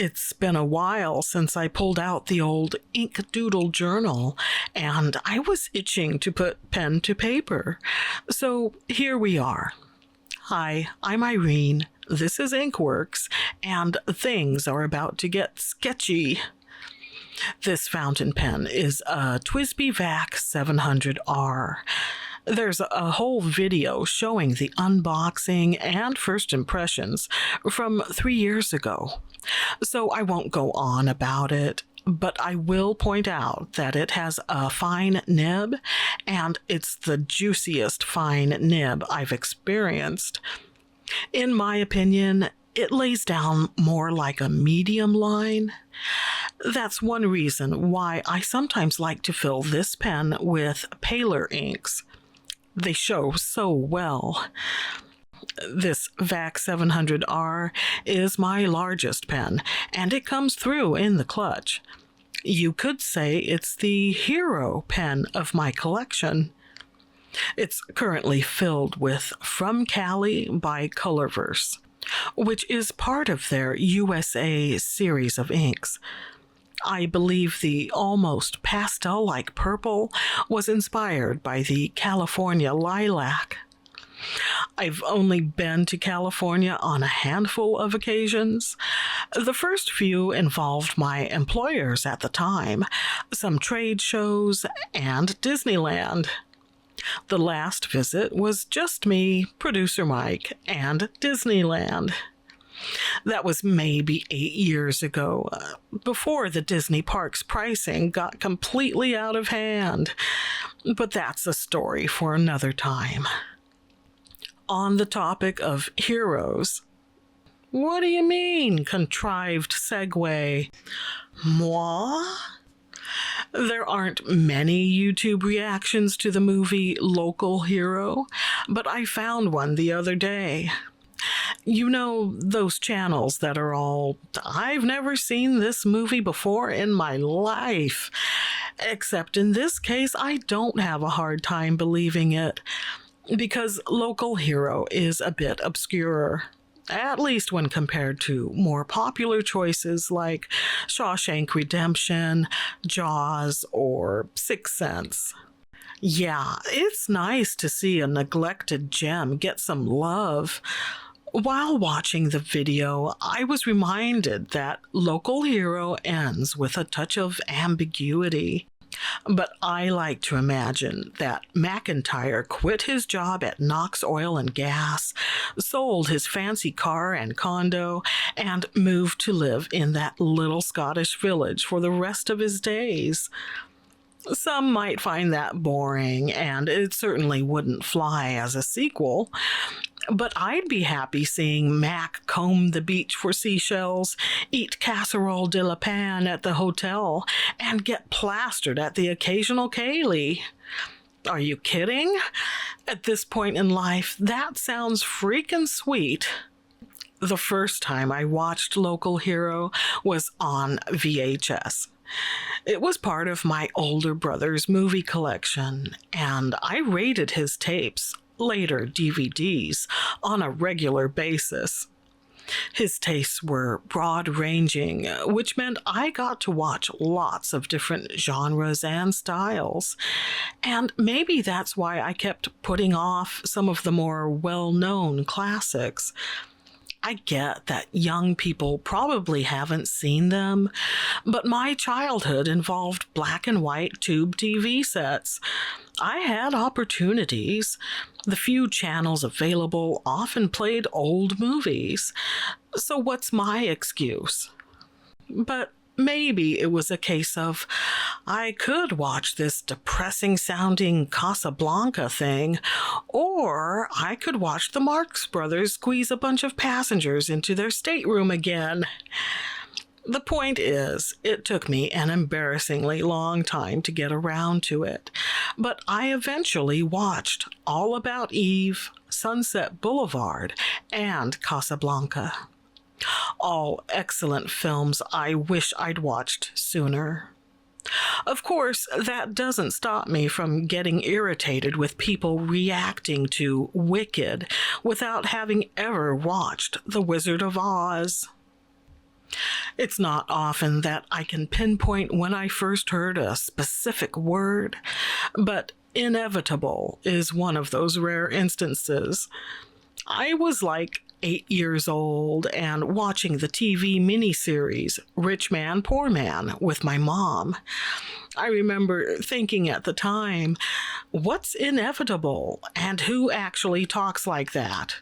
It's been a while since I pulled out the old ink doodle journal, and I was itching to put pen to paper. So here we are. Hi, I'm Irene. This is Inkworks, and things are about to get sketchy. This fountain pen is a TWSBI VAC700R. There's a whole video showing the unboxing and first impressions from 3 years ago. So I won't go on about it, but I will point out that it has a fine nib, and it's the juiciest fine nib I've experienced. In my opinion, it lays down more like a medium line. That's one reason why I sometimes like to fill this pen with paler inks. They show so well. This VAC700R is my largest pen, and it comes through in the clutch. You could say it's the hero pen of my collection. It's currently filled with From Cali by Colorverse, which is part of their USA series of inks. I believe the almost pastel-like purple was inspired by the California lilac. I've only been to California on a handful of occasions. The first few involved my employers at the time, some trade shows, and Disneyland. The last visit was just me, producer Mike, and Disneyland. That was maybe 8 years ago, before the Disney parks pricing got completely out of hand. But that's a story for another time. On the topic of heroes. What do you mean, contrived segue? Moi? There aren't many YouTube reactions to the movie Local Hero, but I found one the other day. You know, those channels that are all, I've never seen this movie before in my life. Except in this case, I don't have a hard time believing it, because Local Hero is a bit obscure, at least when compared to more popular choices like Shawshank Redemption, Jaws, or Sixth Sense. Yeah, it's nice to see a neglected gem get some love. While watching the video, I was reminded that Local Hero ends with a touch of ambiguity. But I like to imagine that McIntyre quit his job at Knox Oil and Gas, sold his fancy car and condo, and moved to live in that little Scottish village for the rest of his days. Some might find that boring, and it certainly wouldn't fly as a sequel. But I'd be happy seeing Mac comb the beach for seashells, eat casserole de la pan at the hotel, and get plastered at the occasional Cali. Are you kidding? At this point in life, that sounds freaking sweet. The first time I watched Local Hero was on VHS. It was part of my older brother's movie collection, and I rated his tapes, later DVDs, on a regular basis. His tastes were broad-ranging, which meant I got to watch lots of different genres and styles. And maybe that's why I kept putting off some of the more well-known classics. I get that young people probably haven't seen them, but my childhood involved black and white tube TV sets. I had opportunities. The few channels available often played old movies. So what's my excuse? But maybe it was a case of, I could watch this depressing-sounding Casablanca thing, or I could watch the Marx Brothers squeeze a bunch of passengers into their stateroom again. The point is, it took me an embarrassingly long time to get around to it, but I eventually watched All About Eve, Sunset Boulevard, and Casablanca. All excellent films I wish I'd watched sooner. Of course, that doesn't stop me from getting irritated with people reacting to Wicked without having ever watched The Wizard of Oz. It's not often that I can pinpoint when I first heard a specific word, but inevitable is one of those rare instances. I was like 8 years old and watching the TV miniseries Rich Man, Poor Man with my mom. I remember thinking at the time, what's inevitable and who actually talks like that?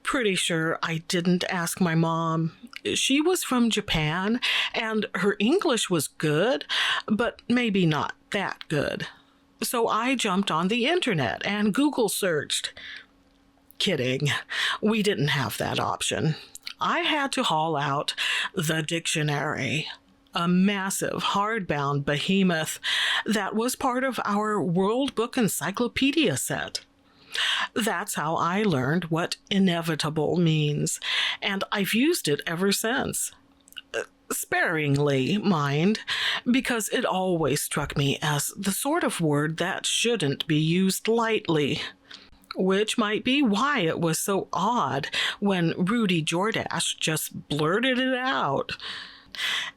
Pretty sure I didn't ask my mom. She was from Japan and her English was good, but maybe not that good. So I jumped on the internet and Google searched. Kidding. We didn't have that option. I had to haul out the dictionary, a massive hardbound behemoth that was part of our World Book Encyclopedia set. That's how I learned what inevitable means, and I've used it ever since. Sparingly, mind, because it always struck me as the sort of word that shouldn't be used lightly. Which might be why it was so odd when Rudy Jordache just blurted it out.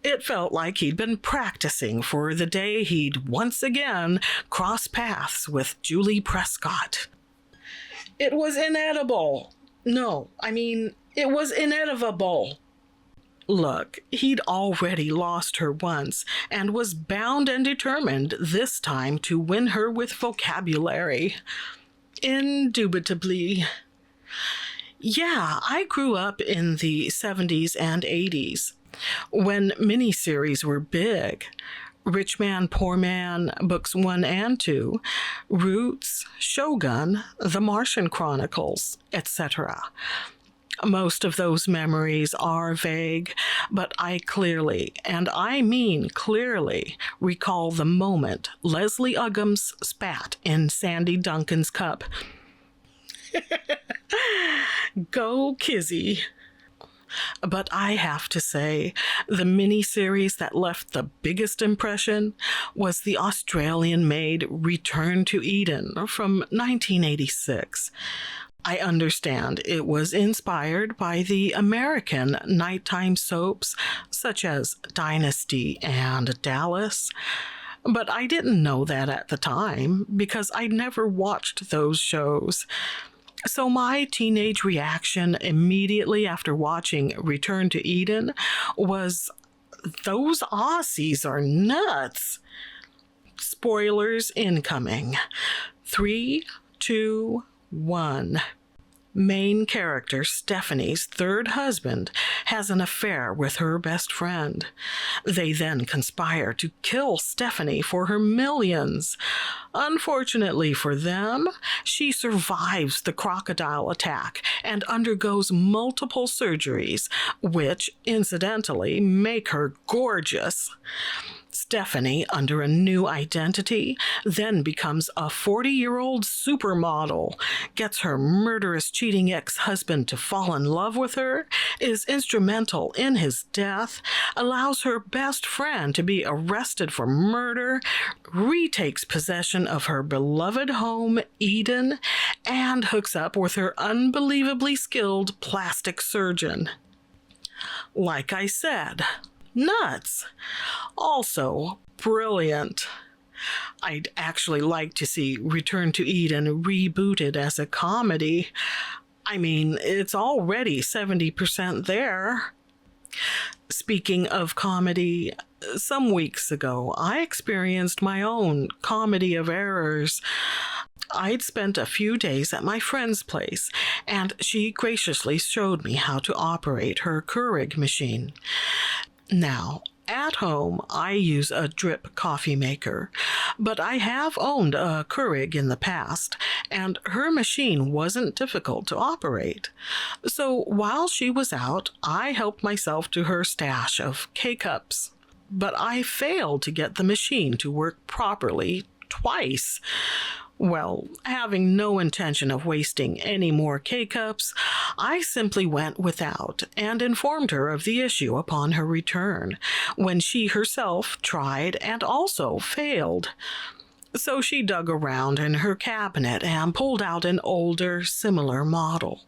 It felt like he'd been practicing for the day he'd once again cross paths with Julie Prescott. It was inedible. No, it was inevitable. Look, he'd already lost her once and was bound and determined this time to win her with vocabulary. Indubitably. Yeah, I grew up in the 70s and 80s when miniseries were big. Rich Man, Poor Man, books 1 and 2, Roots, Shogun, The Martian Chronicles, etc. Most of those memories are vague, but I clearly, and I mean clearly, recall the moment Leslie Uggams spat in Sandy Duncan's cup. Go, Kizzy. But I have to say, the miniseries that left the biggest impression was the Australian-made Return to Eden from 1986. I understand it was inspired by the American nighttime soaps such as Dynasty and Dallas, but I didn't know that at the time because I never watched those shows. So my teenage reaction immediately after watching Return to Eden was, those Aussies are nuts. Spoilers incoming. 3, 2, 1. Main character Stephanie's third husband has an affair with her best friend. They then conspire to kill Stephanie for her millions. Unfortunately for them, she survives the crocodile attack and undergoes multiple surgeries, which, incidentally, make her gorgeous. Stephanie, under a new identity, then becomes a 40-year-old supermodel, gets her murderous cheating ex-husband to fall in love with her, is instrumental in his death, allows her best friend to be arrested for murder, retakes possession of her beloved home, Eden, and hooks up with her unbelievably skilled plastic surgeon. Like I said, nuts. Also, brilliant. I'd actually like to see Return to Eden rebooted as a comedy. It's already 70% there. Speaking of comedy, some weeks ago, I experienced my own comedy of errors. I'd spent a few days at my friend's place, and she graciously showed me how to operate her Keurig machine. Now, at home, I use a drip coffee maker, but I have owned a Keurig in the past, and her machine wasn't difficult to operate. So while she was out, I helped myself to her stash of K-Cups. But I failed to get the machine to work properly twice. Well, having no intention of wasting any more K-Cups, I simply went without and informed her of the issue upon her return, when she herself tried and also failed. So she dug around in her cabinet and pulled out an older, similar model.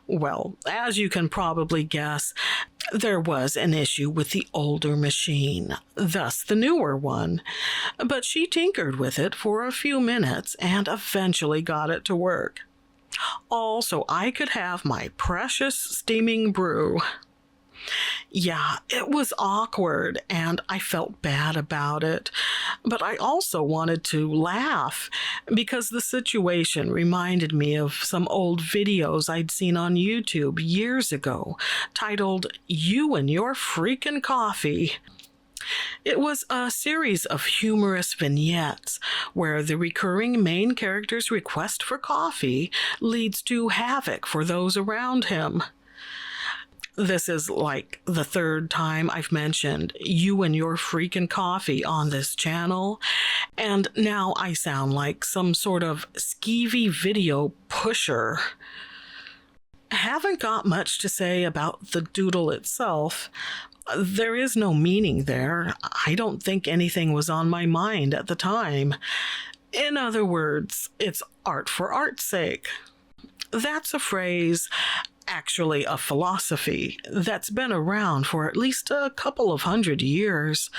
Well, as you can probably guess, there was an issue with the older machine, thus the newer one. But she tinkered with it for a few minutes and eventually got it to work. All so I could have my precious steaming brew. Yeah, it was awkward and I felt bad about it, but I also wanted to laugh because the situation reminded me of some old videos I'd seen on YouTube years ago titled You and Your Freakin' Coffee. It was a series of humorous vignettes where the recurring main character's request for coffee leads to havoc for those around him. This is like the third time I've mentioned You and Your Freakin' Coffee on this channel, and now I sound like some sort of skeevy video pusher. Haven't got much to say about the doodle itself. There is no meaning there. I don't think anything was on my mind at the time. In other words, it's art for art's sake. That's a phrase, actually a philosophy, that's been around for at least a couple of 100 years.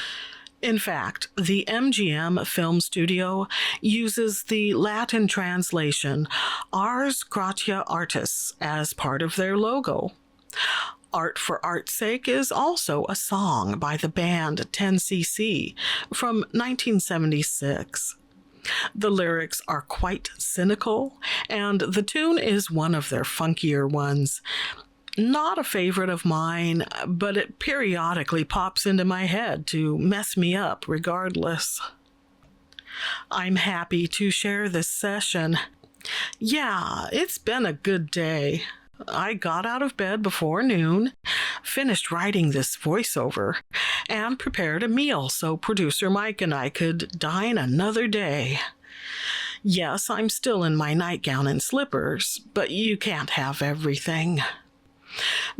In fact, the MGM film studio uses the Latin translation Ars Gratia Artis as part of their logo. Art for Art's Sake is also a song by the band 10cc from 1976. The lyrics are quite cynical, and the tune is one of their funkier ones. Not a favorite of mine, but it periodically pops into my head to mess me up regardless. I'm happy to share this session. Yeah, it's been a good day. I got out of bed before noon, finished writing this voiceover, and prepared a meal so producer Mike and I could dine another day. Yes, I'm still in my nightgown and slippers, but you can't have everything.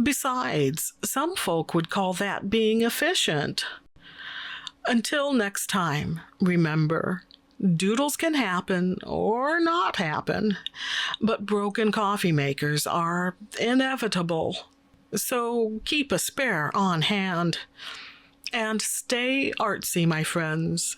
Besides, some folk would call that being efficient. Until next time, remember, doodles can happen or not happen, but broken coffee makers are inevitable. So keep a spare on hand. And stay artsy, my friends.